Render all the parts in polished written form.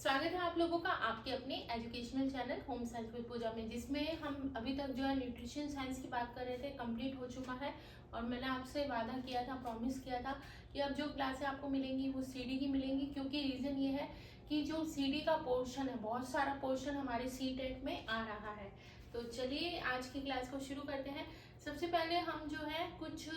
स्वागत है आप लोगों का आपके अपने educational channel home science with Pooja में, जिसमें हम अभी तक जो है न्यूट्रिशन साइंस की बात कर रहे थे। कंप्लीट हो चुका है और मैंने आपसे वादा किया था, प्रॉमिस किया था कि अब जो क्लासें आपको मिलेंगी वो सीडी की मिलेंगी, क्योंकि रीज़न ये है कि जो सीडी का पोर्शन है, बहुत सारा पोर्शन हमारे सी टेट में आ रहा है। तो चलिए आज की क्लास को शुरू करते हैं। सबसे पहले हम जो है कुछ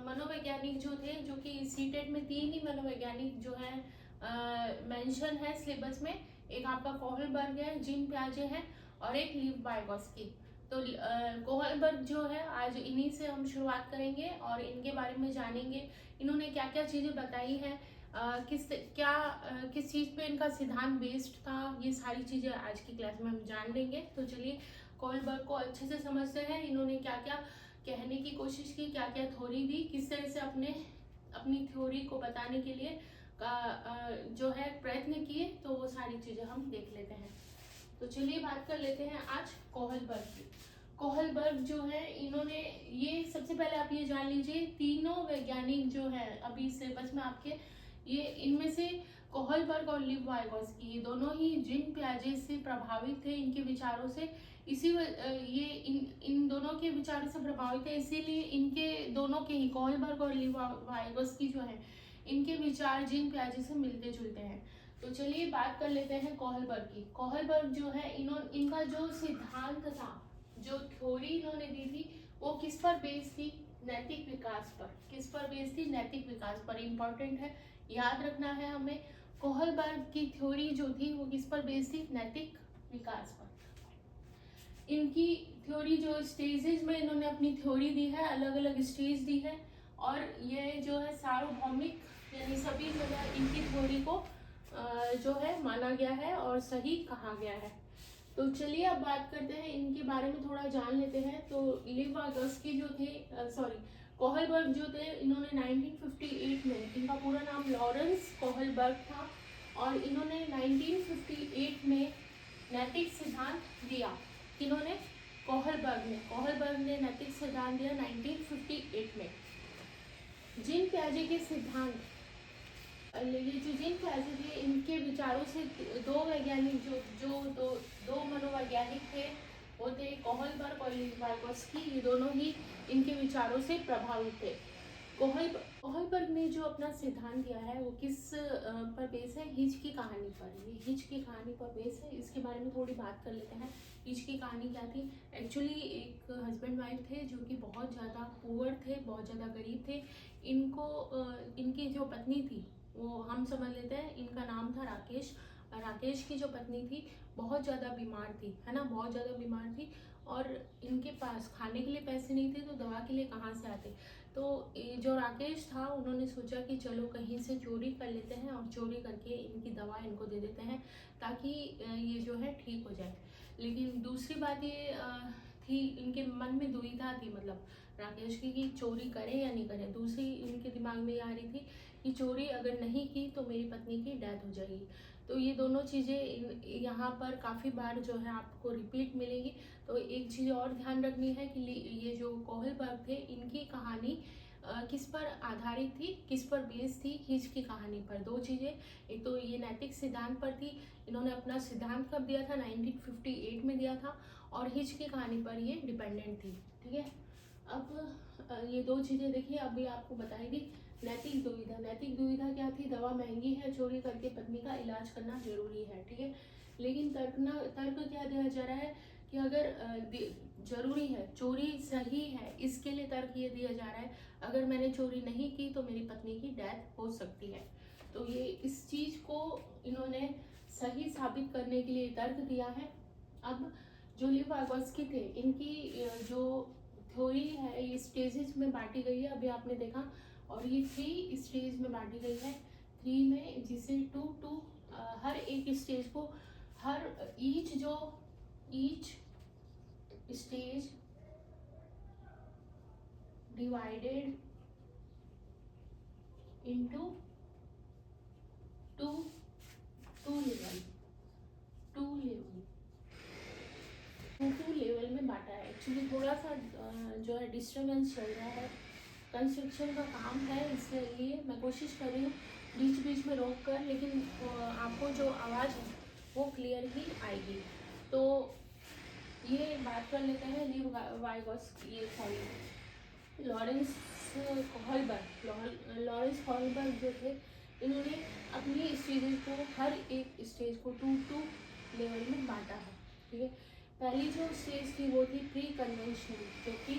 मनोवैज्ञानिक जो थे, जो कि सी टेट में 3 ही मनोवैज्ञानिक जो है मेंशन है सिलेबस में। एक आपका कोहलबर्ग है, जीन पियाजे है और एक लीव वाइगोस्की। तो कोहलबर्ग जो है आज इन्हीं से हम शुरुआत करेंगे और इनके बारे में जानेंगे इन्होंने क्या क्या चीज़ें बताई हैं, किस चीज़ पे इनका सिद्धांत बेस्ड था। ये सारी चीज़ें आज की क्लास में हम जान लेंगे। तो चलिए कोहलबर्ग को अच्छे से समझते हैं, इन्होंने क्या क्या कहने की कोशिश की, क्या क्या थ्योरी दी, किस तरह से अपनी थ्योरी को बताने के लिए जो है प्रयत्न किए। तो वो सारी चीज़ें हम देख लेते हैं। तो चलिए बात कर लेते हैं आज कोहलबर्ग की। कोहलबर्ग जो है इन्होंने, ये सबसे पहले आप ये जान लीजिए, तीनों वैज्ञानिक जो है अभी सिलेबस में आपके, ये इनमें से कोहलबर्ग और लीव वाइगोस्की ये दोनों ही जीन पियाजे से प्रभावित थे, इनके विचारों से। ये इन दोनों के विचारों से प्रभावित है, इसीलिए इनके दोनों के ही, कोहलबर्ग और लीव वाइगोस्की जो है, इनके विचार जीन पियाजे से मिलते जुलते हैं। तो चलिए बात कर लेते हैं कोहलबर्ग की। कोहलबर्ग जो है इनका जो सिद्धांत था, जो थ्योरी इन्होंने दी थी, वो किस पर बेस्ड थी? नैतिक विकास पर। किस पर बेस्ड थी? नैतिक विकास पर। इंपॉर्टेंट है, याद रखना है हमें। कोहलबर्ग की थ्योरी जो थी वो किस पर बेस्ड थी? नैतिक विकास पर। इनकी थ्योरी जो स्टेजेस में इन्होंने अपनी थ्योरी दी है, अलग अलग स्टेज दी है, और ये जो है सार्वभौमिक, यानी सभी जगह इनकी थ्योरी को जो है माना गया है और सही कहा गया है। तो चलिए अब बात करते हैं इनके बारे में, थोड़ा जान लेते हैं। तो लीव वाइगोस्की जो थे, कोहलबर्ग जो थे, इन्होंने 1958 में, इनका पूरा नाम लॉरेंस कोहलबर्ग था, और इन्होंने 1958 में नैतिक सिद्धांत दिया। इन्होंने कोहलबर्ग ने नैतिक सिद्धांत दिया 1958 में। जीन पियाजे के सिद्धांत, ये जो जीन पियाजे थे, इनके विचारों से दो वैज्ञानिक दो मनोवैज्ञानिक थे, वो थे कोहलबर्ग और वाइगोस्की। ये दोनों ही इनके विचारों से प्रभावित थे। कोहलबर्ग ने जो अपना सिद्धांत दिया है वो किस पर बेस है? हिच की कहानी पर। ये हिच की कहानी पर बेस है। इसके बारे में थोड़ी बात कर लेते हैं। हिच की कहानी क्या थी? एक्चुअली एक हस्बैंड वाइफ थे जो कि बहुत ज़्यादा पुअर थे, बहुत ज़्यादा गरीब थे। इनकी जो पत्नी थी, वो हम समझ लेते हैं, इनका नाम था राकेश। राकेश की जो पत्नी थी बहुत ज़्यादा बीमार थी, है ना, बहुत ज़्यादा बीमार थी, और इनके पास खाने के लिए पैसे नहीं थे, तो दवा के लिए कहाँ से आते? तो जो राकेश था, उन्होंने सोचा कि चलो कहीं से चोरी कर लेते हैं और चोरी करके इनकी दवा इनको दे देते हैं, ताकि ये जो है ठीक हो जाए। लेकिन दूसरी बात ये थी, इनके मन में दुविधा थी, मतलब राकेश की चोरी करें या नहीं करें। दूसरी इनके दिमाग में ये आ रही थी कि चोरी अगर नहीं की तो मेरी पत्नी की डेथ हो जाएगी। तो ये दोनों चीज़ें यहाँ पर काफ़ी बार जो है आपको रिपीट मिलेगी। तो एक चीज़ और ध्यान रखनी है कि ये जो कोहलबर्ग थे, इनकी कहानी किस पर आधारित थी, किस पर बेस थी? हिच की कहानी पर। दो चीज़ें, एक तो ये नैतिक सिद्धांत पर थी, इन्होंने अपना सिद्धांत कब दिया था? 1958 में दिया था, और हिच की कहानी पर ये डिपेंडेंट थी। ठीक है, अब ये दो चीज़ें देखिए, अभी आपको बताई दी। नैतिक दुविधा, नैतिक दुविधा क्या थी? दवा महंगी है, चोरी करके पत्नी का इलाज करना जरूरी है। ठीक है, लेकिन तर्क क्या दिया जा रहा है कि अगर जरूरी है, चोरी सही है, इसके लिए तर्क ये दिया जा रहा है, अगर मैंने चोरी नहीं की तो मेरी पत्नी की डेथ हो सकती है। तो ये इस चीज़ को इन्होंने सही साबित करने के लिए तर्क दिया है। अब जो लीव वाइगोस्की थे, इनकी जो थ्योरी है ये स्टेजेस में बांटी गई है, अभी आपने देखा, और ये 3 स्टेज में बांटी गई है। 3 में, जिसे टू हर एक स्टेज को, each stage divided into two level, two level में बांटा है। एक्चुअली थोड़ा सा जो है डिस्टर्बेंस चल रहा है, कंस्ट्रक्शन का काम है, इसलिए मैं कोशिश कर रही हूँ बीच बीच में रोक कर, लेकिन आपको जो आवाज़ है वो क्लियर ही आएगी। तो ये बात कर लेते हैं लीव वाइगोत्स्की, ये सॉरी लॉरेंस हॉलबर्ग जो थे, इन्होंने अपनी स्टेजेस को, हर एक स्टेज को 2 लेवल में बांटा है। ठीक है, पहली जो स्टेज थी वो थी प्री कन्वेंशनल, जो कि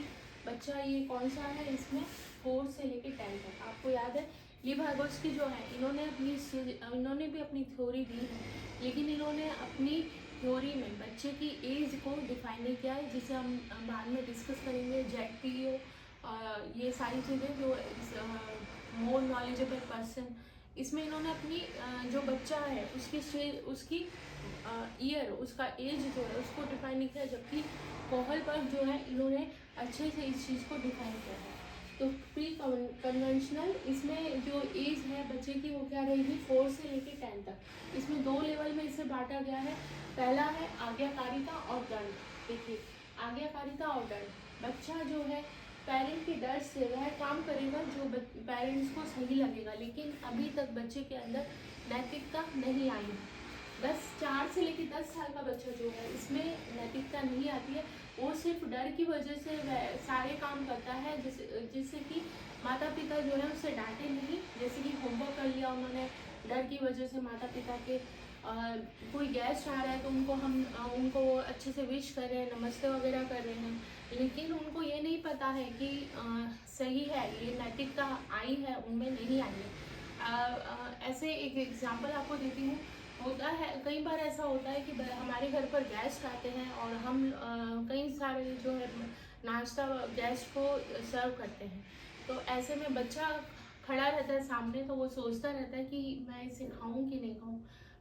बच्चा ये कौन सा है, इसमें 4 से लेके 10 तक। आपको याद है लीव वाइगोत्स्की जो है, इन्होंने भी अपनी थ्योरी दी है, लेकिन इन्होंने अपनी थ्योरी में बच्चे की एज को डिफाइन नहीं किया है, जिसे हम बाद में डिस्कस करेंगे। ZPO ये सारी चीज़ें जो मोर नॉलेजेबल पर्सन, इसमें इन्होंने अपनी जो बच्चा है उसकी ईयर, उसका एज जो है उसको डिफाइन नहीं किया, जबकि कोहलबर्ग जो है इन्होंने अच्छे से इस चीज़ को डिफाइन किया है। तो प्री कन्वेंशनल, इसमें जो एज है बच्चे की वो क्या रहेगी, 4 से लेके 10 तक। इसमें 2 लेवल में इसे बांटा गया है। पहला है आज्ञाकारिता और दंड। देखिए, आज्ञाकारिता और दंड, बच्चा जो है पेरेंट के डर से वह काम करेगा जो पेरेंट्स को सही लगेगा, लेकिन अभी तक बच्चे के अंदर नैतिकता नहीं आई है। 4 से लेकर 10 साल का बच्चा जो है, इसमें नैतिकता नहीं आती है। वो सिर्फ डर की वजह से वह सारे काम करता है, जिससे कि माता पिता जो है उससे डांटे नहीं। जैसे कि होमवर्क कर लिया उन्होंने, डर की वजह से माता पिता के कोई गेस्ट आ रहा है तो उनको अच्छे से विश कर रहे हैं, नमस्ते वगैरह कर रहे हैं, लेकिन उनको ये नहीं पता है कि सही है, ये नैतिकता आई है उनमें, नहीं आई है। ऐसे एक एग्जांपल आपको देती हूँ। होता है कई बार ऐसा होता है कि हमारे घर पर गेस्ट आते हैं और हम कई सारे जो है नाश्ता गेस्ट को सर्व करते हैं। तो ऐसे में बच्चा खड़ा रहता है सामने, तो वो सोचता रहता है कि मैं इसे खाऊं कि नहीं खाऊं।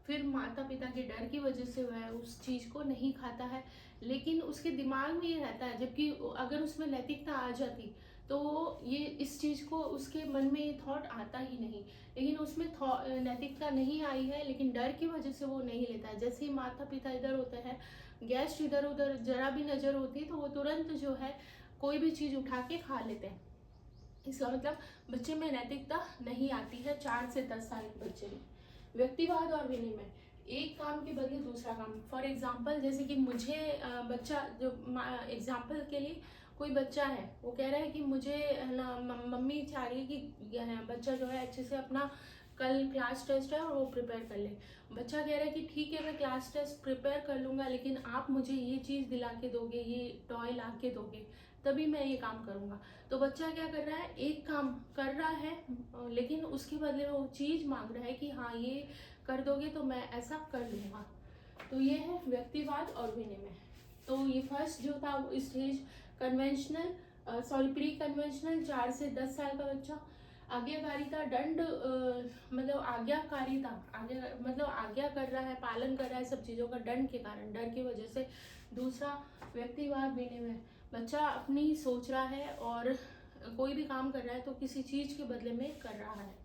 फिर माता पिता के डर की वजह से वह उस चीज़ को नहीं खाता है, लेकिन उसके दिमाग में ये रहता है। जबकि अगर उसमें नैतिकता आ जाती तो ये इस चीज़ को, उसके मन में ये थॉट आता ही नहीं, लेकिन उसमें नैतिकता नहीं आई है, लेकिन डर की वजह से वो नहीं लेता है। जैसे ही माता पिता इधर होते हैं, गेस्ट इधर उधर जरा भी नज़र होती है तो वो तुरंत जो है कोई भी चीज़ उठा के खा लेते हैं। इसका मतलब बच्चे में नैतिकता नहीं आती है 4 से 10 साल के बच्चे में। व्यक्तिवाद और विनिमय, एक काम के बदले दूसरा काम। फॉर एग्जाम्पल, जैसे कि मुझे बच्चा जो एग्जाम्पल के लिए कोई बच्चा है, वो कह रहा है कि मुझे ना मम्मी चाह रही है कि बच्चा जो है अच्छे से अपना कल क्लास टेस्ट है और वो प्रिपेयर कर ले। बच्चा कह रहा है कि ठीक है मैं क्लास टेस्ट प्रिपेयर कर लूँगा, लेकिन आप मुझे ये चीज़ दिला के दोगे, ये टॉय ला के दोगे, तभी मैं ये काम करूँगा। तो बच्चा क्या कर रहा है, एक काम कर रहा है, लेकिन उसके बदले वो चीज़ मांग रहा है कि हाँ ये कर दोगे तो मैं ऐसा कर लूँगा। तो ये है व्यक्तिवाद और विनिमय। तो ये फर्स्ट जो था स्टेज कन्वेंशनल, प्री कन्वेंशनल, 4 से 10 साल का बच्चा। आज्ञाकारिता, दंड मतलब आज्ञा कर रहा है, पालन कर रहा है सब चीज़ों का, दंड के कारण, डर की वजह से। दूसरा व्यक्तिवाद विनिमय, बच्चा अपनी सोच रहा है और कोई भी काम कर रहा है तो किसी चीज़ के बदले में कर रहा है।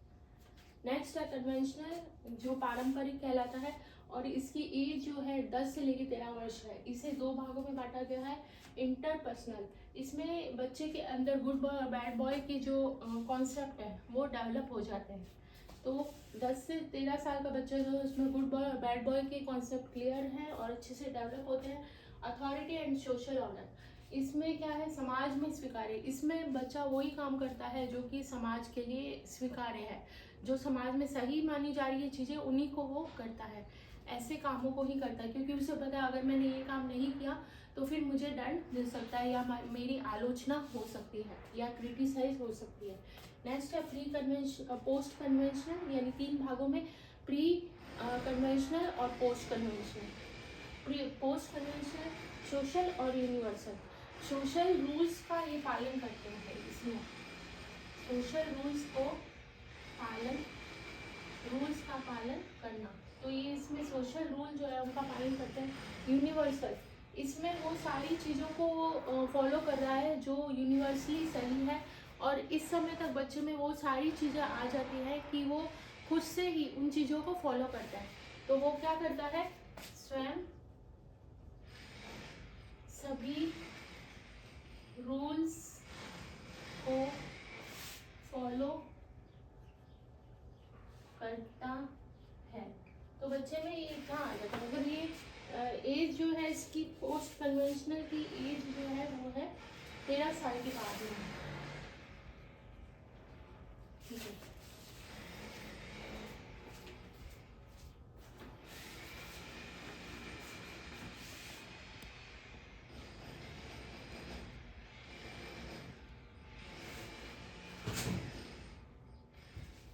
नेक्स्ट है कन्वेंशनल, जो पारंपरिक कहलाता है, और इसकी एज जो है 10 से लेकर 13 वर्ष है। इसे 2 भागों में बांटा गया है। इंटरपर्सनल, इसमें बच्चे के अंदर गुड बॉय और बैड बॉय की जो कॉन्सेप्ट है वो डेवलप हो जाते हैं। तो 10 से 13 साल का बच्चा जो है उसमें गुड बॉय और बैड बॉय के कॉन्सेप्ट क्लियर हैं और अच्छे से डेवलप होते हैं। अथॉरिटी एंड सोशल ऑर्डर, इसमें क्या है, समाज में स्वीकार्य, इसमें बच्चा वही काम करता है जो कि समाज के लिए स्वीकार्य है, जो समाज में सही मानी जा रही है चीज़ें, उन्हीं को वो करता है, ऐसे कामों को ही करता है, क्योंकि उसे पता है अगर मैंने ये काम नहीं किया तो फिर मुझे दंड मिल सकता है, या मेरी आलोचना हो सकती है, या क्रिटिसाइज हो सकती है। नेक्स्ट है प्री कन्वेंशन पोस्ट कन्वेंशनल, यानी 3 भागों में, प्री कन्वेंशनल और post conventional. Post conventional social और यूनिवर्सल, सोशल रूल्स का ये पालन करते हैं, इसमें सोशल रूल्स का पालन करना, तो ये इसमें सोशल रूल जो है उनका पालन करते हैं। यूनिवर्सल, इसमें वो सारी चीज़ों को फॉलो कर रहा है जो यूनिवर्सली सही है, और इस समय तक बच्चे में वो सारी चीज़ें आ जाती हैं कि वो खुद से ही उन चीज़ों को फॉलो करता है। तो वो क्या करता है, स्वयं सभी रूल्स को फॉलो करता है। तो बच्चे में ये कहाँ आ जाता है, मतलब ये एज जो है इसकी पोस्ट कन्वेंशनल की एज जो है वो है 13 साल के बाद में, ठीक है।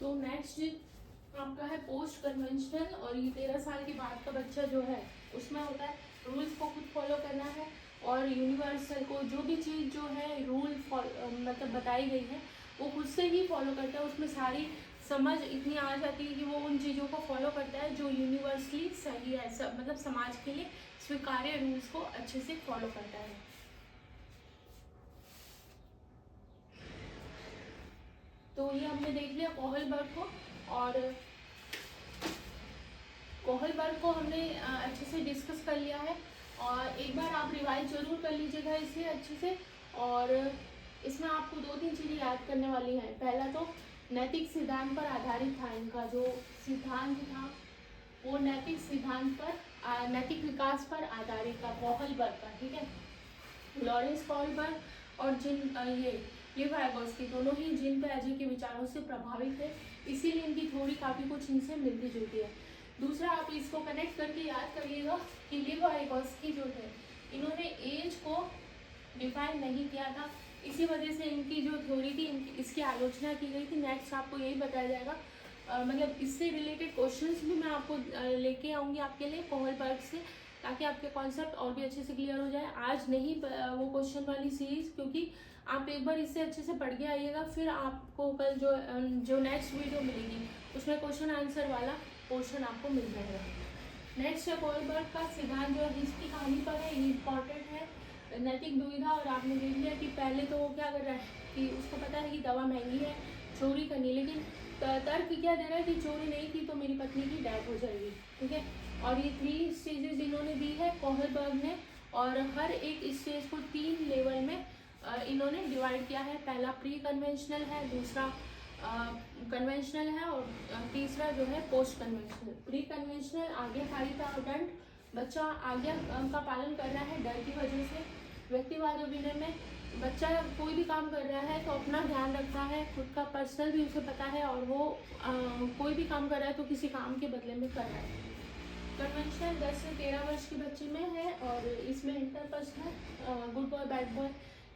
तो नेक्स्ट आपका है पोस्ट कन्वेंशनल, और ये 13 साल के बाद का बच्चा जो है उसमें होता है रूल्स को खुद फॉलो करना है, और यूनिवर्सल को जो भी चीज़ जो है रूल मतलब बताई गई है वो खुद से ही फॉलो करता है, उसमें सारी समझ इतनी आ जाती है कि वो उन चीज़ों को फॉलो करता है जो यूनिवर्सली सही है, मतलब समाज के लिए स्वीकार्य रूल्स को अच्छे से फॉलो करता है। तो ये हमने देख लिया कोहलबर्ग को, और कोहलबर्ग को हमने अच्छे से डिस्कस कर लिया है, और एक बार आप रिवाइज जरूर कर लीजिएगा इसे अच्छे से। और इसमें आपको 2-3 चीज़ें याद करने वाली हैं। पहला तो नैतिक सिद्धांत पर आधारित था, इनका जो सिद्धांत था वो नैतिक सिद्धांत पर, नैतिक विकास पर आधारित था कोहलबर्ग का, ठीक है। लॉरेंस कोहलबर्ग और ये लिव वाइगोत्स्की दोनों ही जीन पियाजे के विचारों से प्रभावित है, इसीलिए इनकी थ्योरी काफ़ी कुछ इनसे मिलती जुलती है। दूसरा, आप इसको कनेक्ट करके याद करिएगा कि लिव वाइगोत्स्की जो थे इन्होंने एज को डिफाइन नहीं किया था, इसी वजह से इनकी जो थ्योरी थी इसकी आलोचना की गई थी। नेक्स्ट आपको यही बताया जाएगा, मतलब इससे रिलेटेड क्वेश्चंस भी मैं आपको लेके आऊँगी आपके लिए कोहलबर्ग से, ताकि आपके कॉन्सेप्ट और भी अच्छे से क्लियर हो जाए। आज नहीं वो क्वेश्चन वाली सीरीज, क्योंकि आप एक बार इससे अच्छे से पढ़ के आइएगा, फिर आपको कल जो नेक्स्ट वीडियो मिलेगी उसमें क्वेश्चन आंसर वाला पोर्शन आपको मिल जाएगा। नेक्स्ट है कोहलबर्ग का सिद्धांत जो है इसकी कहानी पर है, ये इम्पॉर्टेंट है। नैतिक दुविधा, और आपने देख लिया कि पहले तो वो क्या कर रहा है कि उसको पता है कि दवा महंगी है, चोरी करनी, लेकिन तर्क क्या दे रहा है कि चोरी नहीं की तो मेरी पत्नी की डेथ हो जाएगी, ठीक है। और ये 3 स्टेजेस इन्होंने दी है कोहलबर्ग ने, और हर एक स्टेज को 3 लेवल में इन्होंने डिवाइड किया है। पहला प्री कन्वेंशनल है, दूसरा कन्वेंशनल है, और तीसरा जो है पोस्ट कन्वेंशनल। प्री कन्वेंशनल आज्ञाकारिता और दंड, बच्चा आज्ञा का पालन कर रहा है डर की वजह से। व्यक्तिवाद और विनय में बच्चा कोई भी काम कर रहा है तो अपना ध्यान रखता है, खुद का पर्सनल भी उसे पता है, और वो कोई भी काम कर रहा है तो किसी काम के बदले में कर रहा है। कन्वेंशनल 10 से 13 वर्ष के बच्चे में है, और इसमें interpersonal good boy bad boy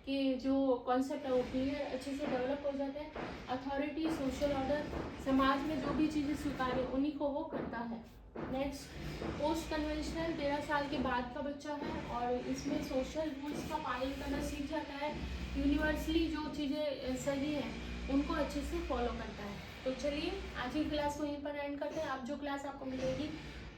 के जो कॉन्सेप्ट है वो क्लियर अच्छे से डेवलप हो जाता है। अथॉरिटी, सोशल ऑर्डर, समाज में जो भी चीज़ें स्वीकार्य उन्हीं को वो करता है। नेक्स्ट पोस्ट कन्वेंशनल 13 साल के बाद का बच्चा है, और इसमें सोशल रूल्स का पालन करना सीख जाता है, यूनिवर्सली जो चीज़ें सही हैं उनको अच्छे से फॉलो करता है। तो चलिए आज की क्लास को यहीं पर एंड करते हैं। अब जो क्लास आपको मिलेगी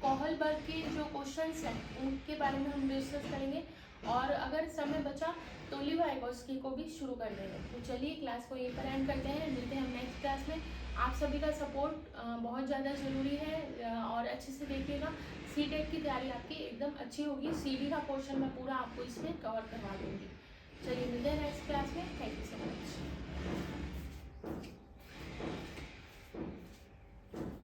कोहलबर्ग के जो क्वेश्चंस हैं उनके बारे में हम डिस्कस करेंगे, और अगर समय बचा तो लिव वाइगोत्स्की को भी शुरू कर देंगे। तो चलिए क्लास को यहीं पर एंड करते हैं, मिलते हैं हम नेक्स्ट क्लास में। आप सभी का सपोर्ट बहुत ज़्यादा ज़रूरी है, और अच्छे से देखिएगा। सीटेट की तैयारी आपकी एकदम अच्छी होगी, सीडी का पोर्शन मैं पूरा आपको इसमें कवर करवा दूँगी। चलिए मिलते हैं नेक्स्ट क्लास में। Thank you so much.